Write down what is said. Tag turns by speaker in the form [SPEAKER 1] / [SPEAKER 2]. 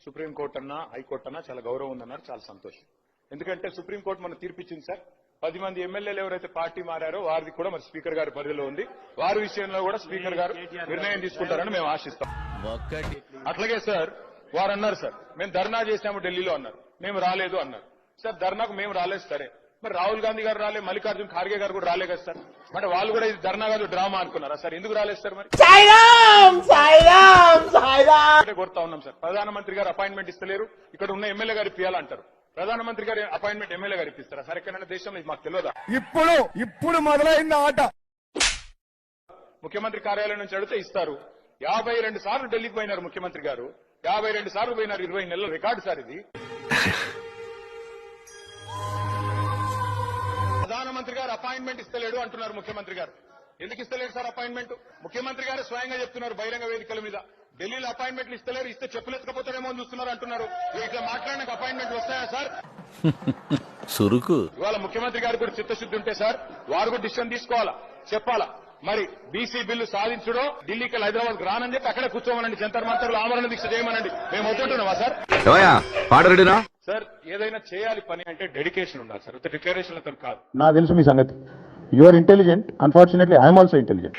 [SPEAKER 1] Supreme court అన్నా high court అన్నా చాలా గౌరవం ఉందన్నారు, చాలా సంతోషం. ఎందుకంటే సుప్రీంకోర్టు మన తీర్పిచ్చింది సార్. 10 మంది ఎమ్మెల్యేలు ఎవరైతే పార్టీ మారారో వారిది కూడా మరి స్పీకర్ గారి పరిధిలో ఉంది. వారి విషయంలో కూడా స్పీకర్ గారు నిర్ణయం తీసుకుంటారని మేము ఆశిస్తాం. అట్లాగే సార్ వారు అన్నారు సార్ మేము ధర్నా చేశాము ఢిల్లీలో అన్నారు, మేము రాలేదు అన్నారు. సార్ ధర్నాకు మేము రాలేదు సరే, మరి రాహుల్ గాంధీ గారు రాలే, మల్లికార్జున ఖార్గే గారు కూడా రాలే కదా సార్. మరి వాళ్ళు కూడా ఇది ధర్నా కాదు డ్రామా అనుకున్నారా సార్? ఎందుకు రాలేదు సార్? మరి కోరుతా ఉన్నాం సార్, ప్రధానమంత్రి గారు అపాయింట్మెంట్ ఇస్తలేరు, ఇక్కడ ఉన్న ఎమ్మెల్యే గారు ఇప్పియాలంటారు. ప్రధానమంత్రి గారి అపాయింట్మెంట్ ఎమ్మెల్యే గారు ఇప్పిస్తారా సార్? ఎక్కడైనా దేశంలో ఇది మాకు తెలియదా?
[SPEAKER 2] ఇప్పుడు మొదలైంది ఆట.
[SPEAKER 1] ముఖ్యమంత్రి కార్యాలయం నుంచి అడిగితే ఇస్తారు. 52 సార్లు ఢిల్లీకి పోయినారు ముఖ్యమంత్రి గారు, 52 సార్లు పోయినారు. 20 నెలల రికార్డు సార్ ఇది. ప్రధానమంత్రి గారు అపాయింట్మెంట్ ఇస్తలేడు అంటున్నారు ముఖ్యమంత్రి గారు. ఎందుకు ఇస్తలేడు సార్ అపాయింట్మెంట్? ముఖ్యమంత్రి గారు స్వయంగా చెప్తున్నారు బహిరంగ వేదికల మీద, ఢిల్లీలో అపాయింట్మెంట్లు ఇస్తలేరు, ఇస్తే చెప్పులు ఎత్తుకపోతారేమో అని చూస్తున్నారు అంటున్నారు. ఇట్లా మాట్లాడినాక అపాయింట్మెంట్ వస్తాయా సార్?
[SPEAKER 3] సురుకు.
[SPEAKER 1] ఇవాళ ముఖ్యమంత్రి గారు కూడా చిత్తశుద్ధి ఉంటే సార్ వారు కూడా డిసిషన్ తీసుకోవాలా, చెప్పాలా. మరి బీసీ బిల్లు సాధించడో ఢిల్లీకి హైదరాబాద్ రానని చెప్పి అక్కడే కూర్చోమనండి, జంతర్ మంతర్లు ఆమరణ దీక్ష చేయమనండి. మేము వద్దంటున్నామా సార్? సార్ ఏదైనా చేయాలి పని అంటే డెడికేషన్ ఉండాలి సార్, డిక్లరేషన్లతో కాదు.
[SPEAKER 4] నాకు తెలుసు మీ సంగతి. You are intelligent, unfortunately I'm also intelligent.